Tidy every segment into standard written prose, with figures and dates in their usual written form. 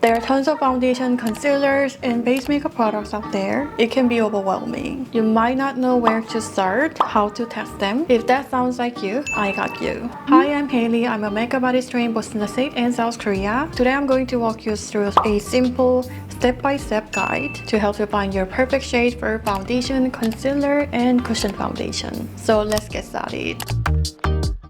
There are tons of foundation, concealers, and base makeup products out there. It can be overwhelming. You might not know where to start, how to test them. If that sounds like you, I got you. Hi, I'm Haley. I'm a makeup artist trained in Boston State and South Korea. Today I'm going to walk you through a simple step-by-step guide to help you find your perfect shade for foundation, concealer, and cushion foundation. So let's get started.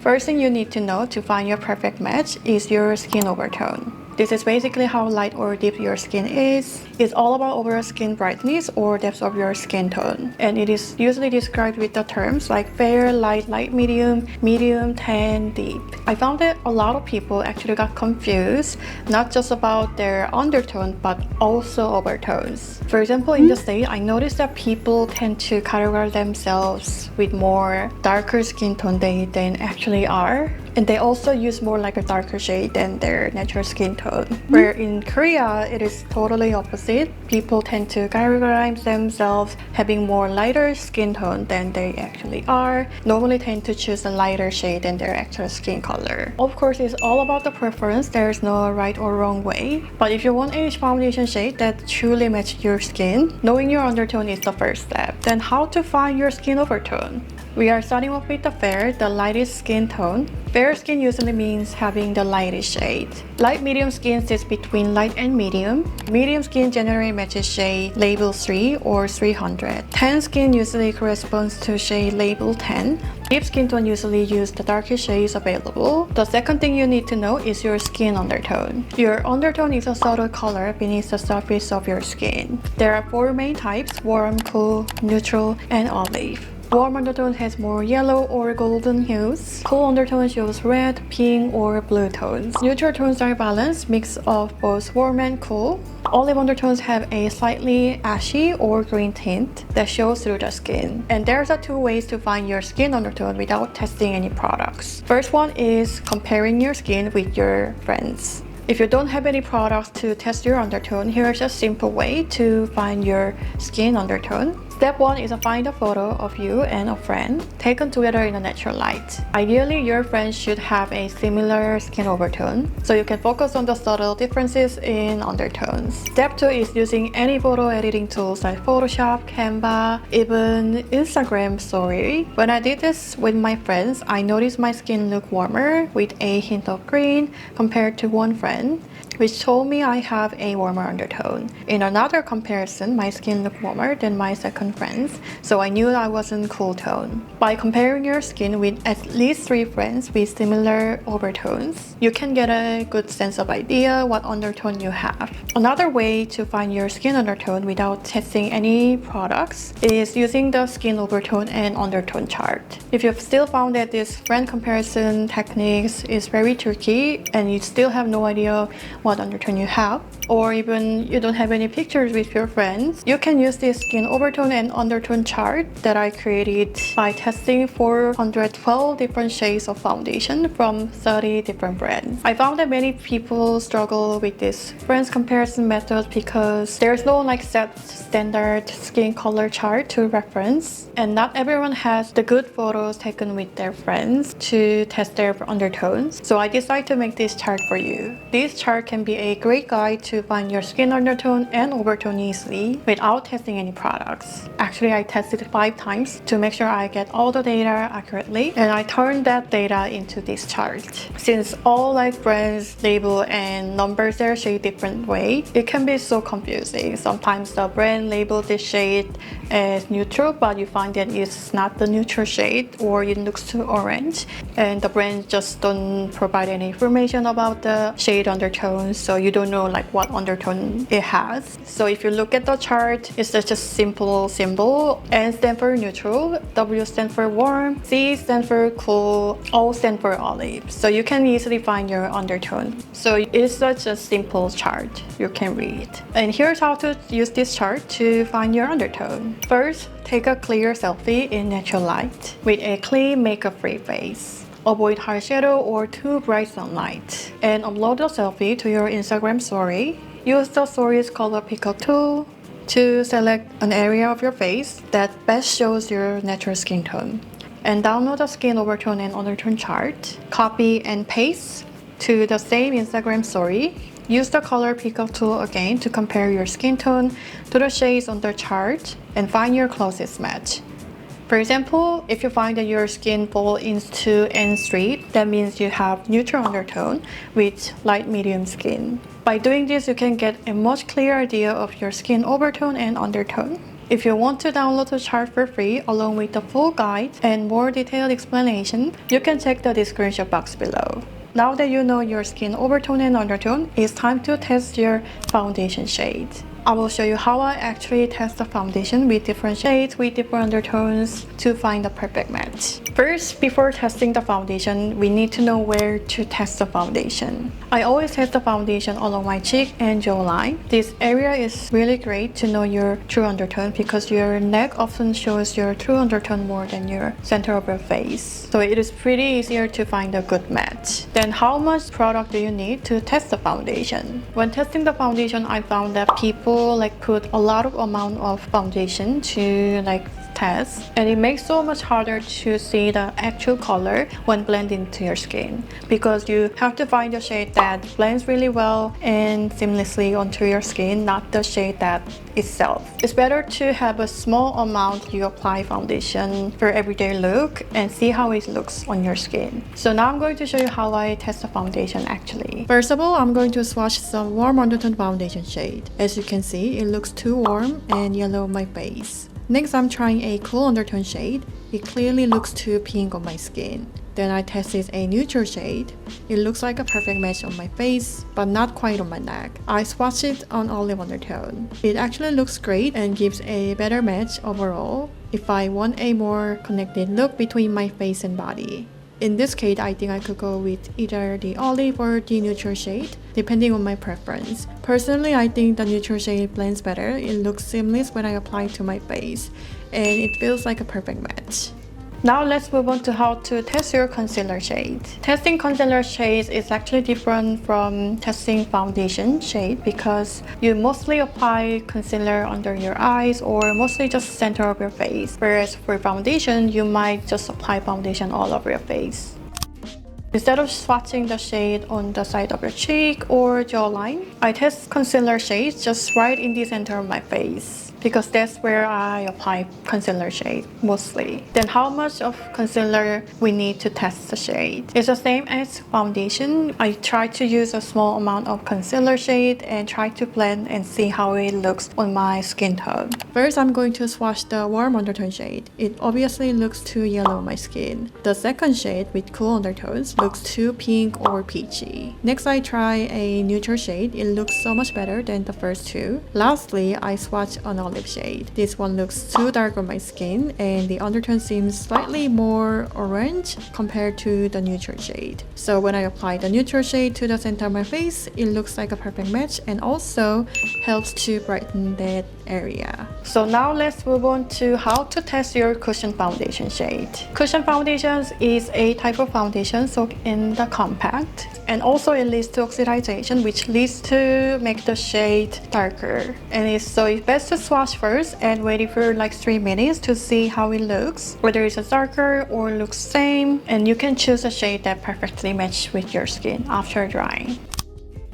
First thing you need to know to find your perfect match is your skin overtone. This is basically how light or deep your skin is. It's all about overall skin brightness or depth of your skin tone. And it is usually described with the terms like fair, light, light, medium, medium, tan, deep. I found that a lot of people actually got confused, not just about their undertone, but also overtones. For example, in the States, I noticed that people tend to categorize themselves with more darker skin tone than actually are. And they also use more like a darker shade than their natural skin tone. Where in Korea, it is totally opposite. People tend to categorize themselves having more lighter skin tone than they actually are. Normally tend to choose a lighter shade than their actual skin color. Of course, it's all about the preference. There's no right or wrong way. But if you want a foundation shade that truly matches your skin, knowing your undertone is the first step. Then how to find your skin overtone? We are starting off with the fair, the lightest skin tone. Fair skin usually means having the lightest shade. Light medium skin sits between light and medium. Medium skin generally matches shade label 3 or 300. Tan skin usually corresponds to shade label 10. Deep skin tone usually use the darkest shades available. The second thing you need to know is your skin undertone. Your undertone is a subtle color beneath the surface of your skin. There are 4 main types: warm, cool, neutral, and olive. Warm undertone has more yellow or golden hues. Cool undertone shows red, pink, or blue tones. Neutral tones are balanced, mix of both warm and cool. Olive undertones have a slightly ashy or green tint that shows through the skin. And there's 2 ways to find your skin undertone without testing any products. First one is comparing your skin with your friends. If you don't have any products to test your undertone, here's a simple way to find your skin undertone. Step 1 is to find a photo of you and a friend taken together in a natural light. Ideally, your friends should have a similar skin overtone, so you can focus on the subtle differences in undertones. Step 2 is using any photo editing tools like Photoshop, Canva, even Instagram story. When I did this with my friends, I noticed my skin looked warmer with a hint of green compared to one friend, which told me I have a warmer undertone. In another comparison, my skin looked warmer than my second friend's, so I knew I wasn't cool tone. By comparing your skin with at least 3 friends with similar overtones, you can get a good sense of idea what undertone you have. Another way to find your skin undertone without testing any products is using the skin overtone and undertone chart. If you've still found that this friend comparison techniques is very tricky and you still have no idea what undertone you have, or even you don't have any pictures with your friends, you can use this skin overtone and undertone chart that I created by testing 412 different shades of foundation from 30 different brands. I found that many people struggle with this friends comparison method because there's no set standard skin color chart to reference, and not everyone has the good photos taken with their friends to test their undertones. So I decided to make this chart for you. This chart can be a great guide to find your skin undertone and overtone easily without testing any products. Actually, I tested it 5 times to make sure I get all the data accurately, and I turned that data into this chart. Since all brands label and numbers their shade different way, it can be so confusing. Sometimes the brand labeled this shade as neutral, but you find that it's not the neutral shade or it looks too orange, and the brand just don't provide any information about the shade undertones, so you don't know what undertone it has. So if you look at the chart, it's just a simple symbol. N stands for neutral, W stands for warm, C stands for cool, O stands for olive. So you can easily find your undertone. So it's such a simple chart you can read. And here's how to use this chart to find your undertone. First, take a clear selfie in natural light with a clean makeup-free face. Avoid harsh shadow or too bright sunlight, and upload the selfie to your Instagram story. Use the story's color picker tool to select an area of your face that best shows your natural skin tone. And download the skin overtone and undertone chart. Copy and paste to the same Instagram story. use the color picker tool again to compare your skin tone to the shades on the chart and find your closest match. For example, if you find that your skin falls into N3, that means you have neutral undertone with light medium skin. By doing this, you can get a much clearer idea of your skin overtone and undertone. If you want to download the chart for free along with the full guide and more detailed explanation, you can check the description box below. Now that you know your skin overtone and undertone, it's time to test your foundation shade. I will show you how I actually test the foundation with different shades, with different undertones to find the perfect match. First, before testing the foundation, we need to know where to test the foundation. I always test the foundation along my cheek and jawline. This area is really great to know your true undertone because your neck often shows your true undertone more than your center of your face. So it is pretty easier to find a good match. Then how much product do you need to test the foundation? When testing the foundation, I found that people put a lot of amount of foundation to test, and it makes so much harder to see the actual color when blending into your skin because you have to find a shade that blends really well and seamlessly onto your skin, not the shade that itself. It's better to have a small amount you apply foundation for everyday look and see how it looks on your skin. So now I'm going to show you how I test the foundation actually. First of all, I'm going to swatch some warm undertone foundation shade. As you can see, it looks too warm and yellow on my face. Next, I'm trying a cool undertone shade. It clearly looks too pink on my skin. Then I tested a neutral shade. It looks like a perfect match on my face, but not quite on my neck. I swatched it on olive undertone. It actually looks great and gives a better match overall if I want a more connected look between my face and body. In this case, I think I could go with either the olive or the neutral shade, depending on my preference. Personally, I think the neutral shade blends better. It looks seamless when I apply it to my face, and it feels like a perfect match. Now let's move on to how to test your concealer shade. Testing concealer shades is actually different from testing foundation shade because you mostly apply concealer under your eyes or mostly just center of your face. Whereas for foundation, you might just apply foundation all over your face. Instead of swatching the shade on the side of your cheek or jawline, I test concealer shades just right in the center of my face because that's where I apply concealer shade mostly. Then how much of concealer we need to test the shade? It's the same as foundation. I try to use a small amount of concealer shade and try to blend and see how it looks on my skin tone. First, I'm going to swatch the warm undertone shade. It obviously looks too yellow on my skin. The second shade with cool undertones looks too pink or peachy. Next, I try a neutral shade. It looks so much better than the first two. Lastly, I swatch an olive shade. This one looks too dark on my skin and the undertone seems slightly more orange compared to the neutral shade. So when I apply the neutral shade to the center of my face, it looks like a perfect match and also helps to brighten that area. So now let's move on to how to test your cushion foundation shade. Cushion foundations is a type of foundation soaked in the compact, and also it leads to oxidization, which leads to make the shade darker. And it's best to swatch first and wait for 3 minutes to see how it looks, whether it's darker or looks same, and you can choose a shade that perfectly matches with your skin after drying.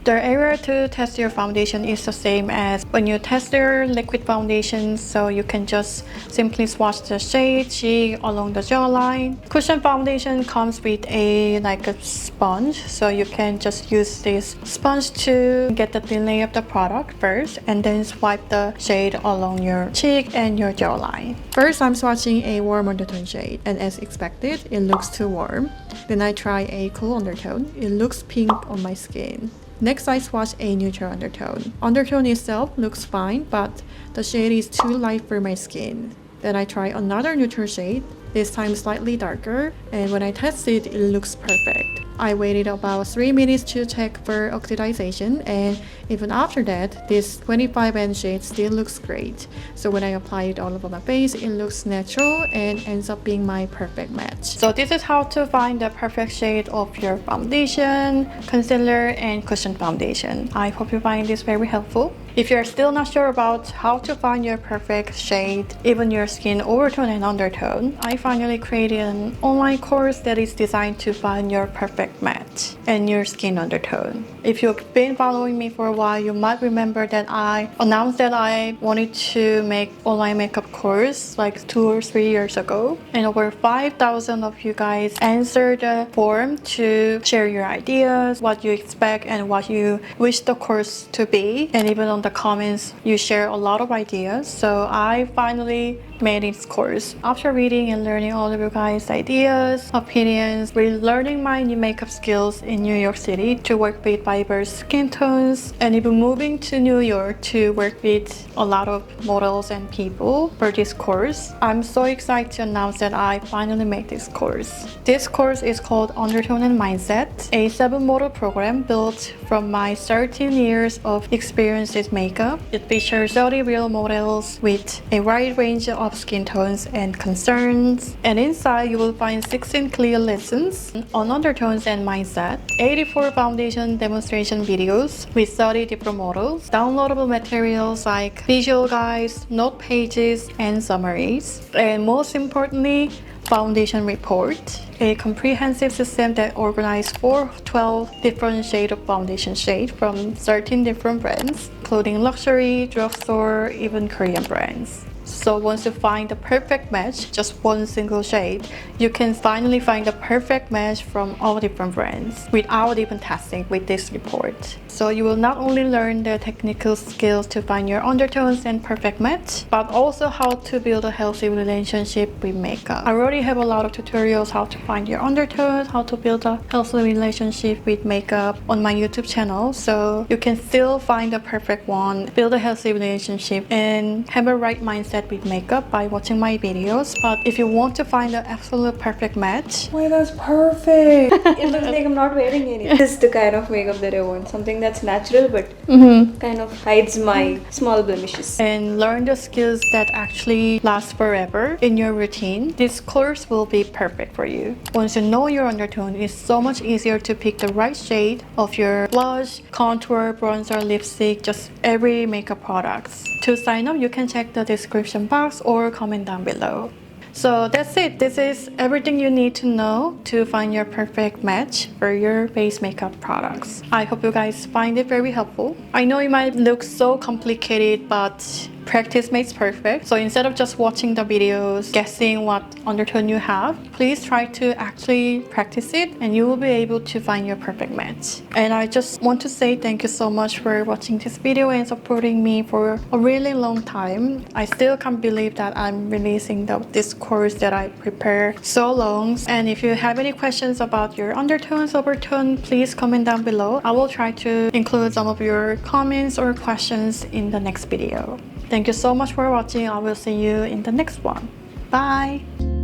The area to test your foundation is the same as when you test your liquid foundation, so you can just simply swatch the shade cheek along the jawline. Cushion foundation comes with a sponge, so you can just use this sponge to get the thin layer of the product first and then swipe the shade along your cheek and your jawline. First, I'm swatching a warm undertone shade, and as expected, it looks too warm. Then I try a cool undertone. It looks pink on my skin. Next, I swatch a neutral undertone. Undertone itself looks fine, but the shade is too light for my skin. Then I try another neutral shade, this time slightly darker, and when I test it, it looks perfect. I waited about 3 minutes to check for oxidization, and even after that, this 25N shade still looks great. So when I apply it all over my face, it looks natural and ends up being my perfect match. So this is how to find the perfect shade of your foundation, concealer, and cushion foundation. I hope you find this very helpful. If you're still not sure about how to find your perfect shade, even your skin overtone and undertone, I finally created an online course that is designed to find your perfect perfect match and your skin undertone. If you've been following me for a while, you might remember that I announced that I wanted to make online makeup course like 2 or 3 years ago, and over 5,000 of you guys answered the form to share your ideas, what you expect and what you wish the course to be, and even on the comments you share a lot of ideas. So I finally made this course. After reading and learning all of you guys' ideas, opinions, relearning my new makeup skills in New York City to work with diverse skin tones, and even moving to New York to work with a lot of models and people for this course, I'm so excited to announce that I finally made this course. This course is called Undertone and Mindset, a 7-module program built from my 13 years of experience with makeup. It features 30 real models with a wide range of skin tones and concerns, and inside you will find 16 clear lessons on undertones and mindset, 84 foundation demonstration videos with 30 different models, downloadable materials like visual guides, note pages, and summaries, and most importantly, foundation report, a comprehensive system that organizes 12 different shades of foundation shade from 13 different brands, including luxury, drugstore, even Korean brands. So once you find the perfect match, just one single shade, you can finally find the perfect match from all different brands without even testing with this report. So you will not only learn the technical skills to find your undertones and perfect match, but also how to build a healthy relationship with makeup. I already have a lot of tutorials how to find your undertones, how to build a healthy relationship with makeup on my YouTube channel. So you can still find the perfect one, build a healthy relationship, and have a right mindset with makeup by watching my videos. But if you want to find the absolute perfect match, oh my god, that's perfect. It looks like I'm not wearing anything. This is the kind of makeup that I want. Something that's natural but kind of hides my small blemishes. and learn the skills that actually last forever in your routine, this course will be perfect for you. Once you know your undertone, it's so much easier to pick the right shade of your blush, contour, bronzer, lipstick, just every makeup products. To sign up, you can check the description box or comment down below. So that's it. This is everything you need to know to find your perfect match for your base makeup products. I hope you guys find it very helpful. I know it might look so complicated, but practice makes perfect. So instead of just watching the videos, guessing what undertone you have, please try to actually practice it and you will be able to find your perfect match. And I just want to say thank you so much for watching this video and supporting me for a really long time. I still can't believe that I'm releasing this course that I prepared so long. And if you have any questions about your undertones, overtone, please comment down below. I will try to include some of your comments or questions in the next video. Thank you so much for watching. I will see you in the next one. Bye!